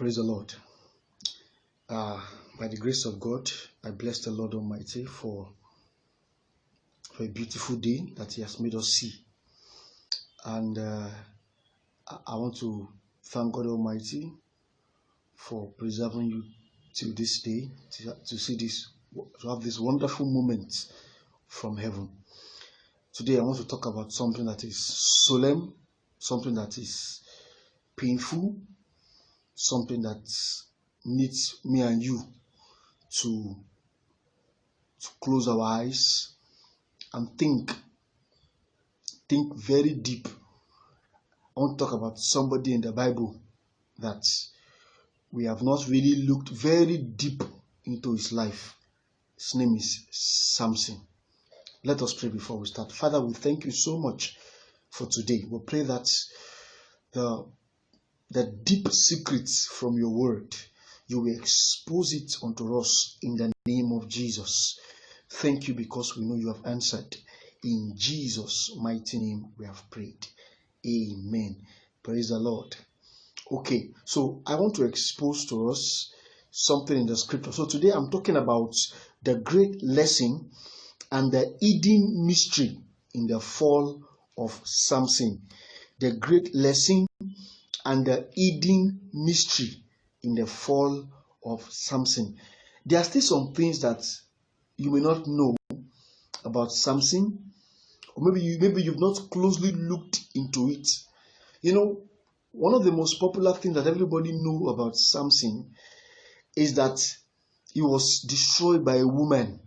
Praise the Lord. By the grace of God, I bless the Lord Almighty for a beautiful day that He has made us see. And I want to thank God Almighty for preserving you till this day, to see this, to have this wonderful moment from heaven. Today I want to talk about something that is solemn, something that is painful, something that needs me and you to close our eyes and think very deep. I want to talk about somebody in the Bible that we have not really looked very deep into his life. His name is Samson. Let us pray before we start. Father, we thank you so much for today. We pray that the deep secrets from your word, you will expose it unto us in the name of Jesus. Thank you because we know you have answered. In Jesus' mighty name we have prayed. Amen. Praise the Lord. Okay, so I want to expose to us something in the scripture. So today I'm talking about the great lesson and the hidden mystery in the fall of Samson. The great lesson and the hidden mystery in the fall of Samson. There are still some things that you may not know about Samson, or maybe you've not closely looked into it. You know, one of the most popular things that everybody knew about Samson is that he was destroyed by a woman,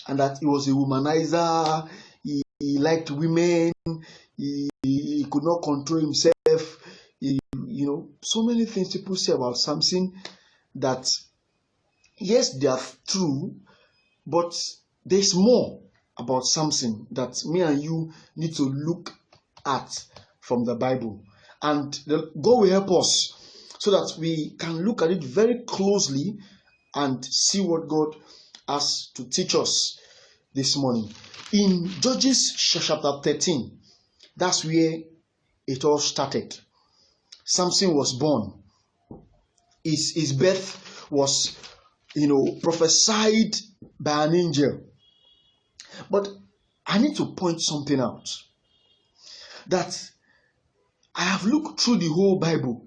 and that he was a womanizer. He liked women. He could not control himself. So many things people say about Samson that, yes, they are true, but there's more about Samson that me and you need to look at from the Bible. And God will help us so that we can look at it very closely and see what God has to teach us this morning. In Judges chapter 13, that's where it all started. Samson was born. His birth was, prophesied by an angel. But I need to point something out. That I have looked through the whole Bible.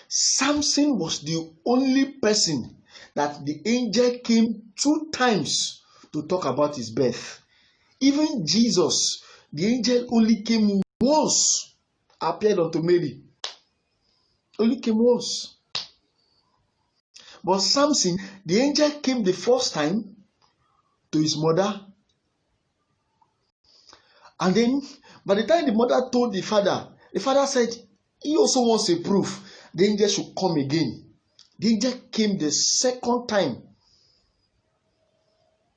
Samson was the only person that the angel came 2 times to talk about his birth. Even Jesus, the angel only came once, appeared unto Mary. Only came once. But Samson, the angel came the first time to his mother. And then, by the time the mother told the father said, he also wants a proof. The angel should come again. The angel came the second time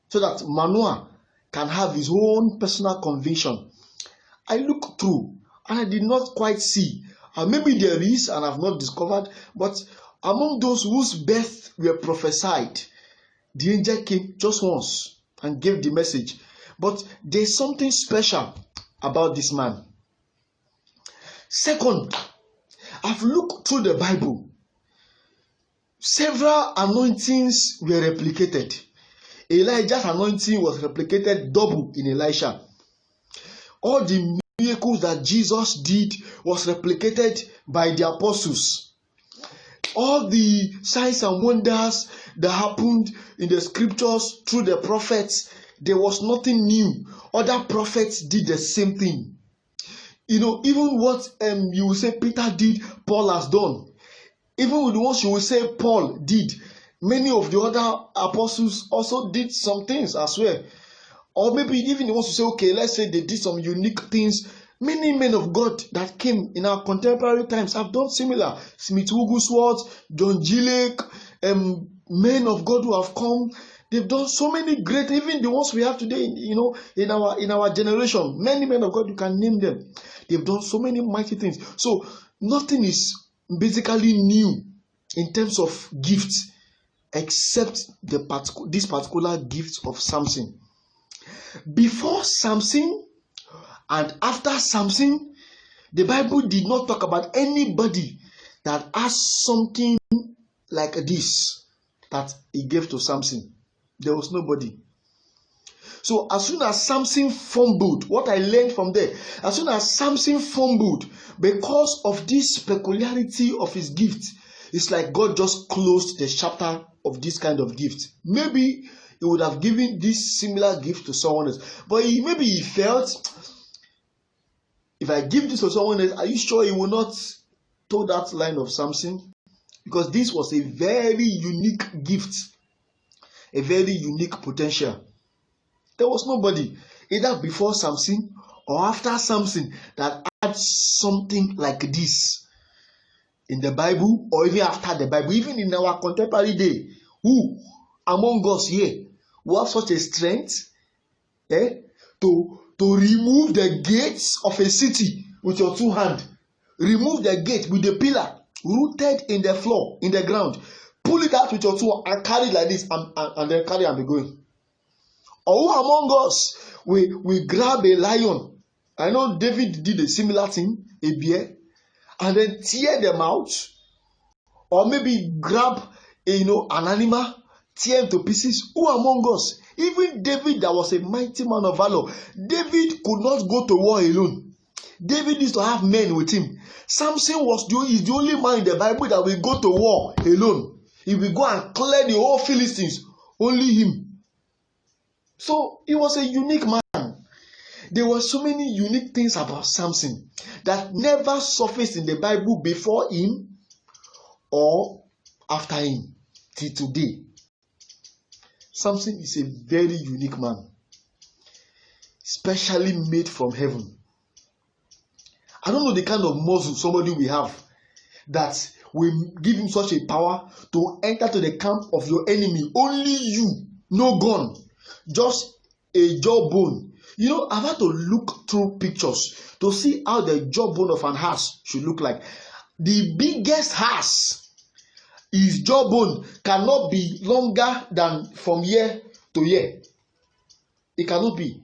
so that Manoah can have his own personal conviction. I looked through and I did not quite see. Maybe there is, and I've not discovered, but among those whose birth were prophesied, the angel came just once and gave the message. But there's something special about this man. Second, I've looked through the Bible. Several anointings were replicated. Elijah's anointing was replicated double in Elisha. All the miracles that Jesus did was replicated by the apostles. All the signs and wonders that happened in the scriptures through the prophets, there was nothing new. Other prophets did the same thing. Even what you will say Peter did, Paul has done. Even with the ones you will say Paul did, many of the other apostles also did some things as well. Or maybe even the ones who say, okay, let's say they did some unique things. Many men of God that came in our contemporary times have done similar. Smith Wigglesworth, John G. Lake, men of God who have come. They've done so many great, even the ones we have today, in our generation. Many men of God, you can name them. They've done so many mighty things. So nothing is basically new in terms of gifts, except this particular gift of Samson. Before Samson and after Samson, the Bible did not talk about anybody that has something like this that he gave to Samson? There was nobody. So as soon as Samson fumbled, what I learned from there, as soon as Samson fumbled, because of this peculiarity of his gift, it's like God just closed the chapter of this kind of gift. Maybe he would have given this similar gift to someone else, but maybe he felt, if I give this to someone else, are you sure he will not toe that line of Samson? Because this was a very unique gift, a very unique potential. There was nobody, either before Samson or after Samson, that had something like this in the Bible, or even after the Bible, even in our contemporary day. Who among us here who have such a strength to remove the gates of a city with your two hands? Remove the gate with the pillar rooted in the floor, in the ground. Pull it out with your two and carry it like this, and then carry and be going. Or who among us we grab a lion? I know David did a similar thing, a bear, and then tear them out. Or maybe grab an animal, tear him to pieces. Who among us? Even David, that was a mighty man of valor, David could not go to war alone. David used to have men with him. Samson is the only man in the Bible that will go to war alone. He will go and clear the whole Philistines. Only him. So he was a unique man. There were so many unique things about Samson that never surfaced in the Bible before him or after him till today. Samson is a very unique man, specially made from heaven. I don't know the kind of muscle somebody will have that will give him such a power to enter to the camp of your enemy. Only you, no gun. Just a jawbone. I've had to look through pictures to see how the jawbone of an horse should look like. The biggest horse, his jawbone cannot be longer than from year to year. It cannot be.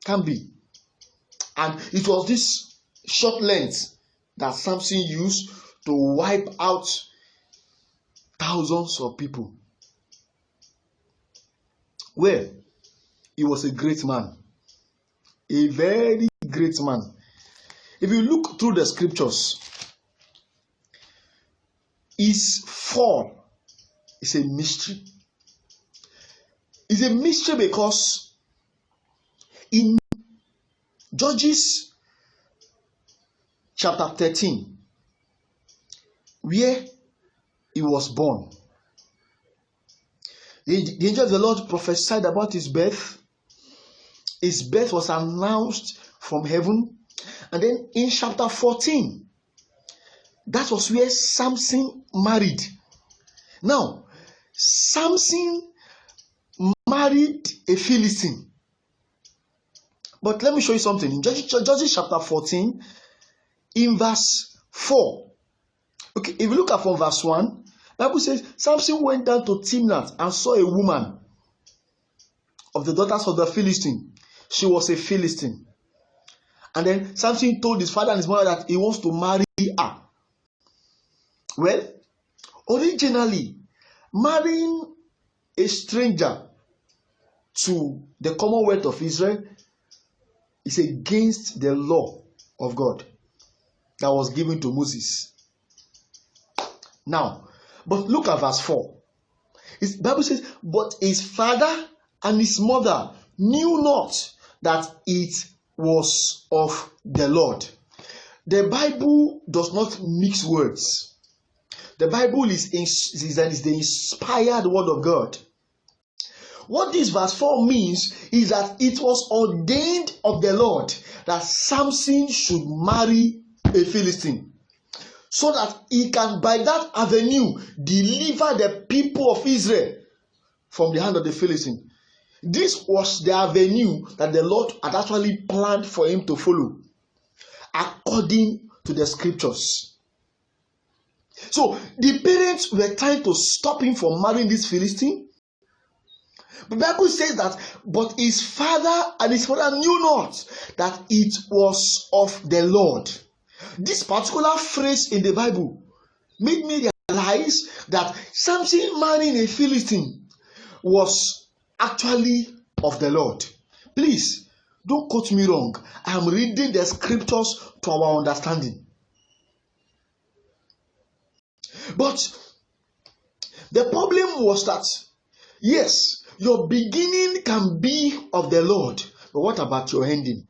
Can't be. And it was this short length that Samson used to wipe out thousands of people. Well, he was a great man. A very great man. If you look through the scriptures, his fall is a mystery. It's a mystery because in Judges chapter 13, where he was born, the angel of the Lord prophesied about his birth. His birth was announced from heaven. And then in chapter 14, that was where Samson married. Now, Samson married a Philistine. But let me show you something. In Judges chapter 14, in verse 4. Okay, if you look at from verse 1, the Bible says, Samson went down to Timnath and saw a woman of the daughters of the Philistine. She was a Philistine. And then Samson told his father and his mother that he wants to marry her. Well, originally, marrying a stranger to the Commonwealth of Israel is against the law of God that was given to Moses. Now, but look at verse 4. The Bible says, but his father and his mother knew not that it was of the Lord. The Bible does not mix words. The Bible is the inspired word of God. What this verse 4 means is that it was ordained of the Lord that Samson should marry a Philistine, so that he can, by that avenue, deliver the people of Israel from the hand of the Philistine. This was the avenue that the Lord had actually planned for him to follow, according to the scriptures. So the parents were trying to stop him from marrying this Philistine. The Bible says that, but his father and his mother knew not that it was of the Lord. This particular phrase in the Bible made me realize that Samson marrying a Philistine was actually of the Lord. Please, don't quote me wrong. I am reading the scriptures to our understanding. But the problem was that, yes, your beginning can be of the Lord, but what about your ending?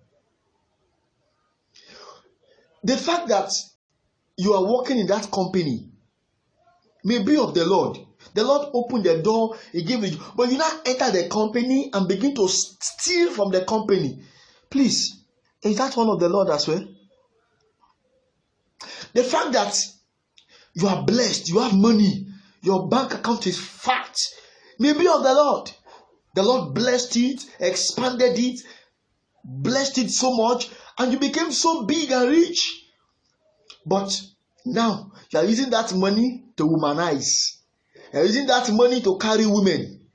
The fact that you are working in that company may be of the Lord. The Lord opened the door, He gave you, but you now enter the company and begin to steal from the company. Please, is that one of the Lord as well? The fact that you are blessed, you have money, your bank account is fat, may be of the Lord. The Lord blessed it, expanded it, blessed it so much, and you became so big and rich. But now you are using that money to womanize. You are using that money to carry women.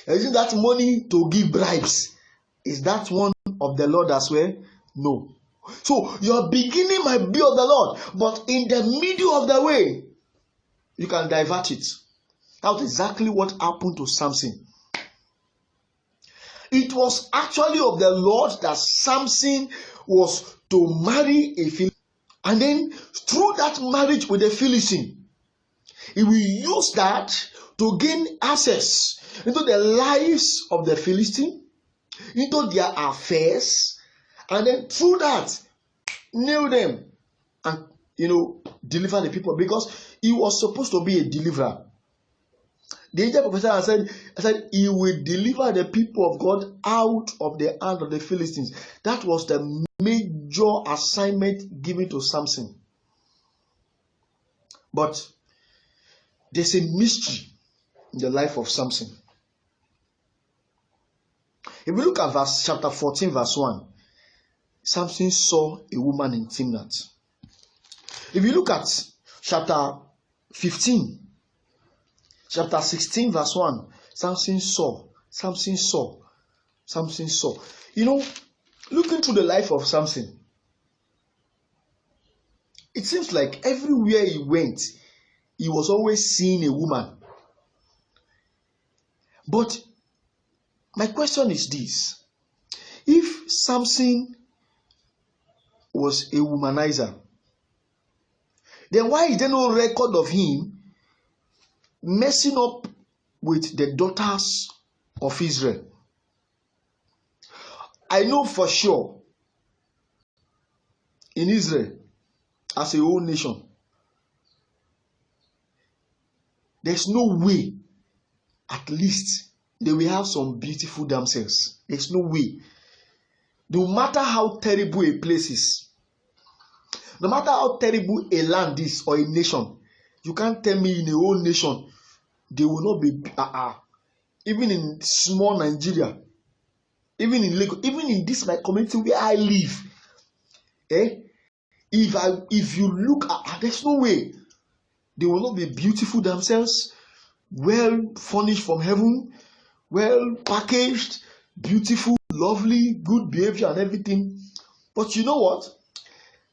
You are using that money to give bribes. Is that one of the Lord as well? No. So your beginning might be of the Lord, but in the middle of the way, you can divert it. That's exactly what happened to Samson. It was actually of the Lord that Samson was to marry a Philistine. And then through that marriage with a Philistine, he will use that to gain access into the lives of the Philistine, into their affairs, and then through that, nail them and deliver the people, because he was supposed to be a deliverer. The angel prophesied and said, he will deliver the people of God out of the hand of the Philistines. That was the major assignment given to Samson. But there's a mystery in the life of Samson. If we look at chapter 14, verse 1, Samson saw a woman in Timnath. If you look at chapter 15, chapter 16, verse 1, Samson saw. Looking through the life of Samson, it seems like everywhere he went, he was always seeing a woman. But my question is this: if Samson was a womanizer, then why is there no record of him messing up with the daughters of Israel? I know for sure in Israel, as a whole nation, there's no way, at least, they will have some beautiful damsels. There's no way. No matter how terrible a place is, no matter how terrible a land is or a nation, you can't tell me in a whole nation they will not be. Even in small Nigeria, even in Lagos, even in this my community where I live, if you look at, there's no way they will not be beautiful themselves, well furnished from heaven, well packaged, beautiful, lovely, good behavior and everything. But you know what?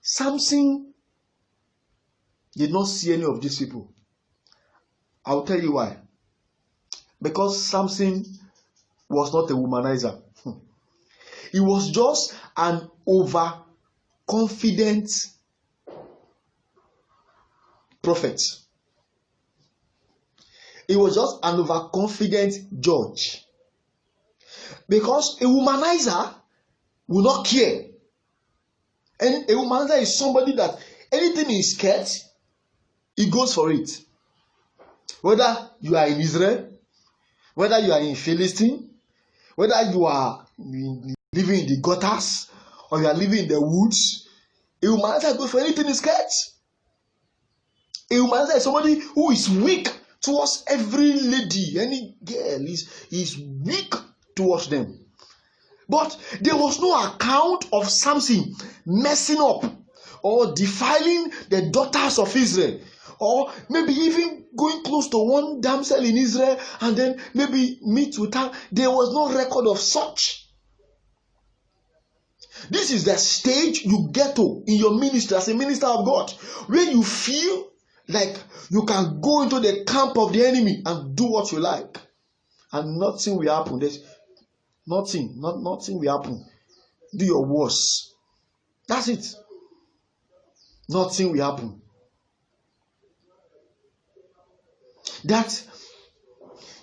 Samson did not see any of these people. I'll tell you why. Because Samson was not a womanizer. He was just an overconfident prophet. He was just an overconfident judge. Because a womanizer will not care. And a womanizer is somebody that anything he is scared, he goes for it. Whether you are in Israel, whether you are in Philistine, whether you are living in the gutters or you are living in the woods, a womanizer goes for anything he's scared. A womanizer is somebody who is weak towards every lady, any girl is weak towards them. But there was no account of Samson messing up or defiling the daughters of Israel, or maybe even going close to one damsel in Israel and then maybe meet with her. There was no record of such. This is the stage you get to in your ministry as a minister of God, where you feel like you can go into the camp of the enemy and do what you like, and nothing will happen. There's nothing will happen. Do your worst. That's it. Nothing will happen. That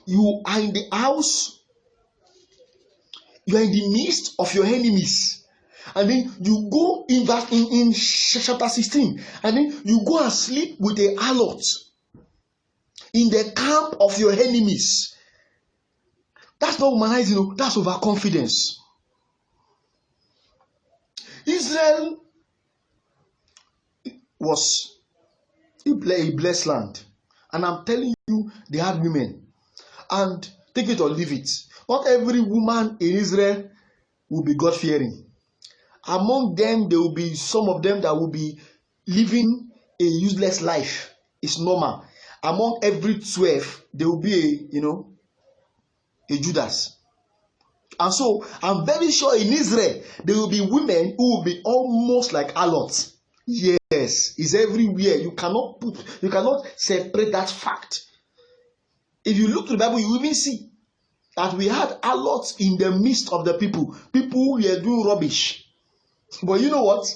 you are in the house, you are in the midst of your enemies. And then you go in chapter 16, and then you go and sleep with a harlot in the camp of your enemies. That's not humanizing, that's overconfidence. Israel was a blessed land. And I'm telling you, they had women. And take it or leave it. Not every woman in Israel will be God-fearing. Among them, there will be some of them that will be living a useless life. It's normal. Among every 12, there will be a Judas. And so, I'm very sure in Israel, there will be women who will be almost like harlots. Yes, it's everywhere. You cannot separate that fact. If you look to the Bible, you even see that we had harlots in the midst of the people. People who were doing rubbish. But you know what?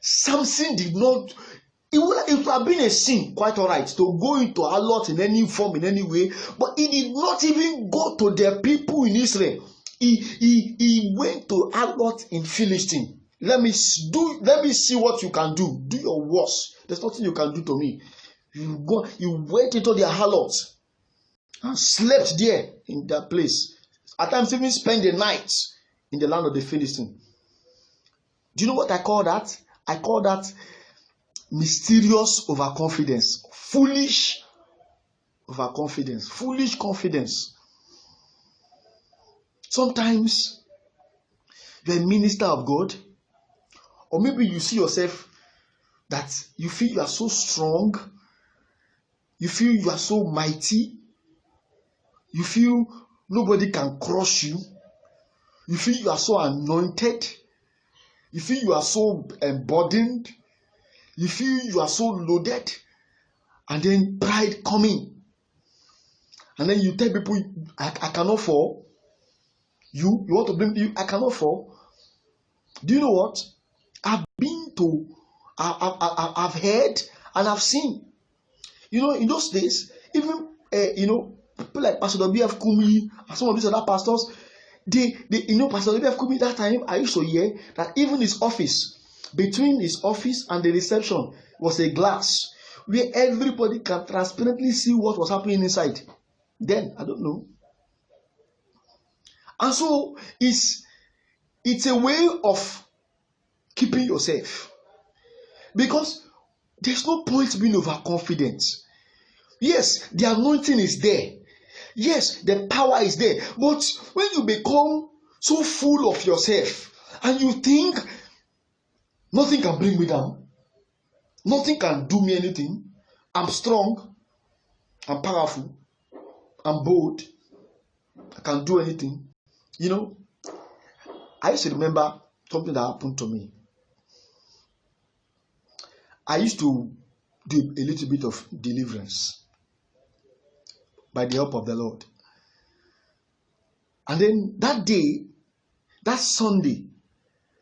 Samson did not. It would have been a sin, quite all right, to go into harlot in any form, in any way. But he did not even go to the people in Israel. He went to harlot in Philistine. Let me see what you can do. Do your worst. There's nothing you can do to me. You went into their harlot and slept there in that place. At times even spent the night in the land of the Philistine. Do you know what I call that? I call that mysterious overconfidence. Foolish overconfidence. Foolish confidence. Sometimes you're a minister of God, or maybe you see yourself that you feel you are so strong, you feel you are so mighty, you feel nobody can crush you, you feel you are so anointed, you feel you are so emboldened, you feel you are so loaded, and then pride coming. And then you tell people, I cannot fall. You want to blame you, I cannot fall. Do you know what? I've heard and I've seen. In those days, even people like Pastor W.F. Kumi and some of these other pastors, Pastor W.F. Kumi, that time I used to hear that even his office, between his office and the reception was a glass where everybody can transparently see what was happening inside. Then I don't know. And so it's a way of keeping yourself, because there's no point being overconfident. Yes, the anointing is there. Yes, the power is there. But when you become so full of yourself and you think nothing can bring me down, nothing can do me anything, I'm strong, I'm powerful, I'm bold, I can do anything. I used to remember something that happened to me. I used to do a little bit of deliverance by the help of the Lord. And then that day, that Sunday,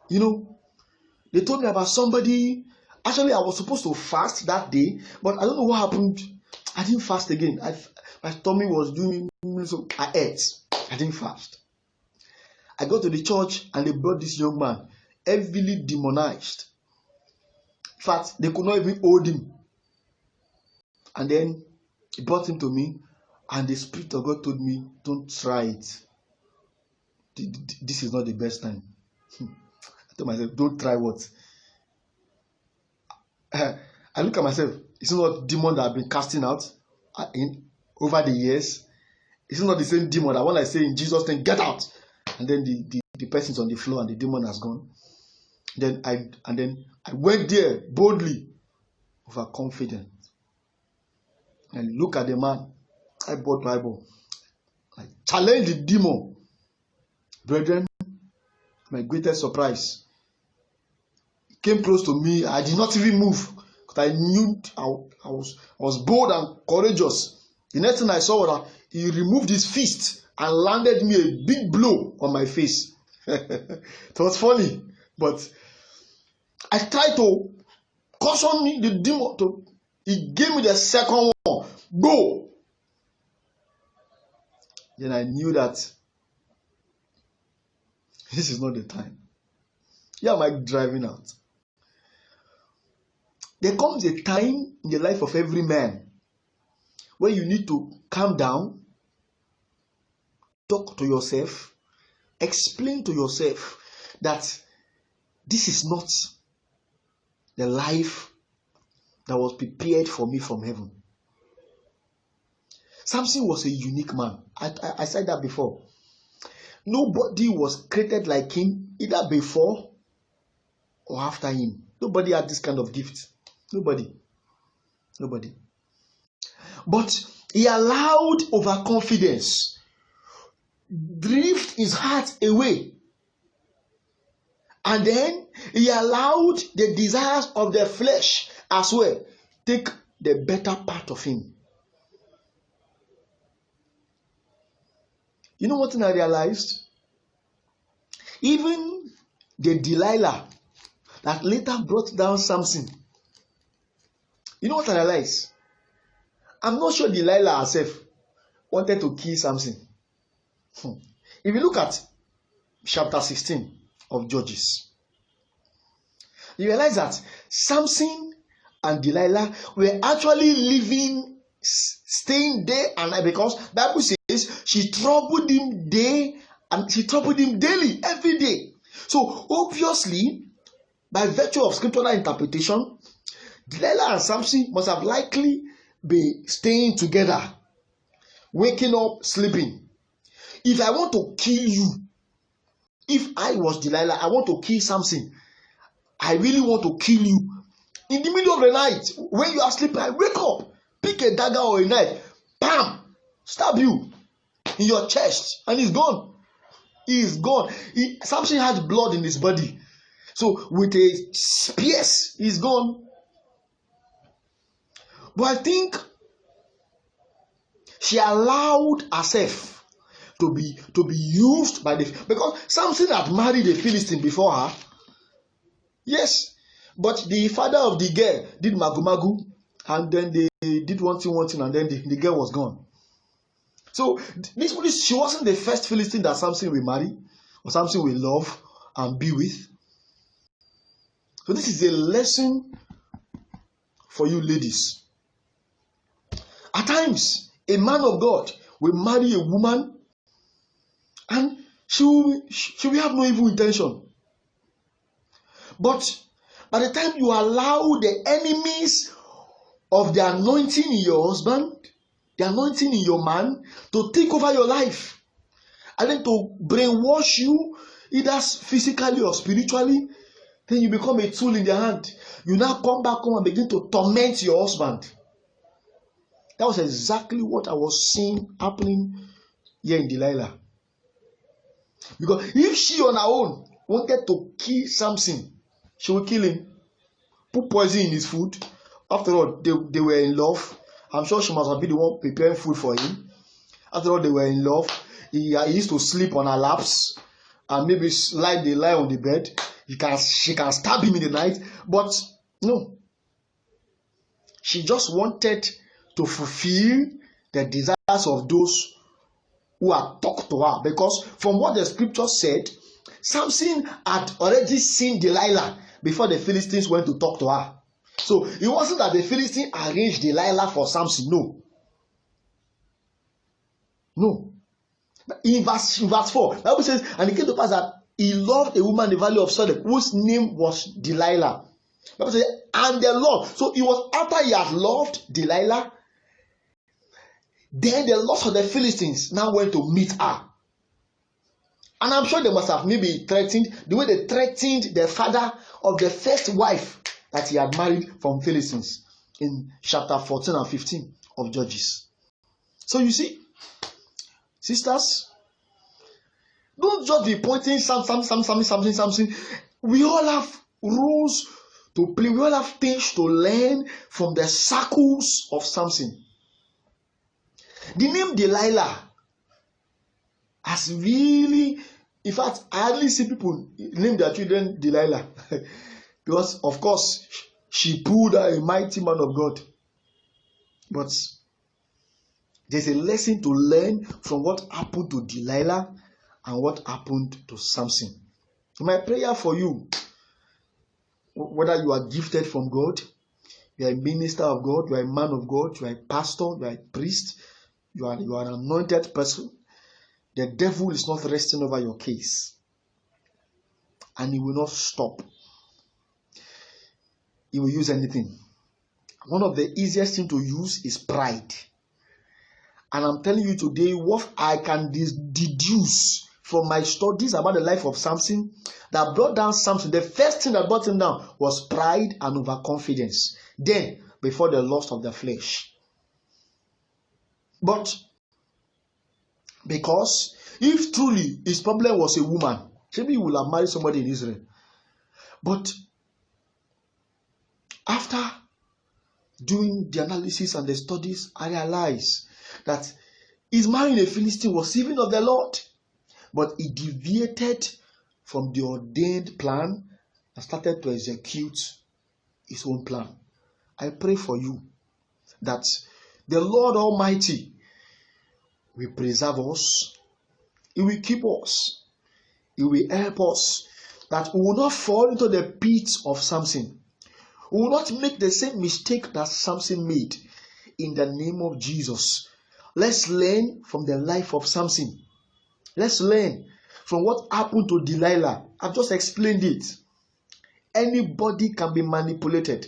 they told me about somebody. Actually, I was supposed to fast that day, but I don't know what happened. I didn't fast again. My tummy was doing so I ate. I didn't fast. I got to the church and they brought this young man, heavily demonized. In fact, they could not even hold him. And then he brought him to me, and the Spirit of God told me, don't try it. This is not the best time. I told myself, don't try what? I look at myself, it's not demon that I've been casting out over the years. It's not the same demon that when I say in Jesus' name, get out, and then the person's on the floor and the demon has gone. Then I went there boldly, overconfident. And look at the man. I bought Bible. I challenged the demon. Brethren, my greatest surprise, came close to me, I did not even move because I knew I was bold and courageous. The next thing I saw was that he removed his fist and landed me a big blow on my face. It was funny, but I tried to caution me, the demon, he gave me the second one. Go! Then I knew that this is not the time. Here am I driving out. There comes a time in the life of every man where you need to calm down, talk to yourself, explain to yourself that this is not the life that was prepared for me from heaven. Samson was a unique man. I said that before. Nobody was created like him, either before or after him. Nobody had this kind of gift. Nobody. But he allowed overconfidence drift his heart away. And then he allowed the desires of the flesh as well take the better part of him. You know what thing I realized? Even the Delilah that later brought down Samson. You know what I realized? I'm not sure Delilah herself wanted to kill Samson. If you look at chapter 16 of Judges, you realize that Samson and Delilah were actually living, staying day and night, because the Bible says she troubled him day and she troubled him daily, every day. So obviously, by virtue of scriptural interpretation, Delilah and Samson must have likely been staying together, waking up, sleeping. If I want to kill you, if I was Delilah, I want to kill Samson. I really want to kill you. In the middle of the night, when you are sleeping, I wake up, pick a dagger or a knife, bam, stab you in your chest, and he's gone. He is gone. Samson had blood in his body. So with a spear, he's gone. But I think she allowed herself to be used by because Samson had married a Philistine before her. Yes, but the father of the girl did magu, and then they did one thing, and then the girl was gone. So she wasn't the first Philistine that Samson will marry or Samson will love and be with. So this is a lesson for you ladies. At times, a man of God will marry a woman and she will have no evil intention. But by the time you allow the enemies of the anointing in your husband, the anointing in your man, to take over your life, and then to brainwash you, either physically or spiritually, then you become a tool in their hand. You now come back home and begin to torment your husband. That was exactly what I was seeing happening here in Delilah. Because if she on her own wanted to kill Samson, she would kill him, put poison in his food. After all, they were in love. I'm sure she must have been the one preparing food for him. After all, they were in love. He used to sleep on her laps and maybe lie on the bed. She can stab him in the night. But no. She just wanted to fulfill the desires of those who had talked to her. Because from what the scripture said, Samson had already seen Delilah before the Philistines went to talk to her. So it wasn't that the Philistines arranged Delilah for Samson. No. In verse 4, the Bible says, and it came to pass that he loved a woman in the valley of Sorek, whose name was Delilah. The Bible says, and the Lord. So it was after he had loved Delilah, then the lords of the Philistines now went to meet her. And I'm sure they must have maybe threatened, the way they threatened the father of the first wife that he had married from Philistines in chapter 14 and 15 of Judges. So you see, sisters, don't just be pointing something. We all roles to play. We all have things to learn from the circles of Samson. The name Delilah has really, in fact, I hardly see people name their children Delilah. Because, of course, she pulled a mighty man of God. But there's a lesson to learn from what happened to Delilah and what happened to Samson. My prayer for you, whether you are gifted from God, you are a minister of God, you are a man of God, you are a pastor, you are a priest, you are an anointed person, the devil is not resting over your case. And he will not stop. He will use anything. One of the easiest things to use is pride. And I'm telling you today what I can deduce from my studies about the life of Samson that brought down Samson. The first thing that brought him down was pride and overconfidence. Then, before the lust of the flesh. But because if truly his problem was a woman, maybe he would have married somebody in Israel. But after doing the analysis and the studies, I realized that his marrying a Philistine was even of the Lord. But he deviated from the ordained plan and started to execute his own plan. I pray for you that the Lord Almighty will preserve us. He will keep us. He will help us that we will not fall into the pit of Samson. We will not make the same mistake that Samson made. In the name of Jesus, let's learn from the life of Samson. Let's learn from what happened to Delilah. I've just explained it. Anybody can be manipulated.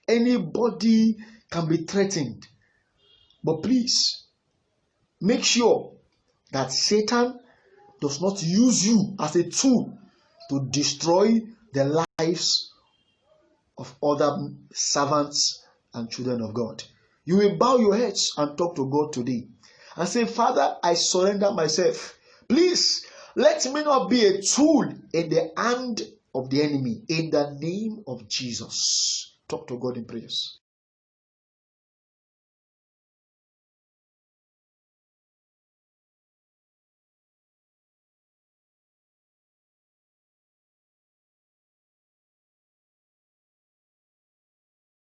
Anybody can be threatened. But please, make sure that Satan does not use you as a tool to destroy the lives of other servants and children of God. You will bow your heads and talk to God today and say, Father, I surrender myself. Please, let me not be a tool in the hand of the enemy. In the name of Jesus. Talk to God in prayers.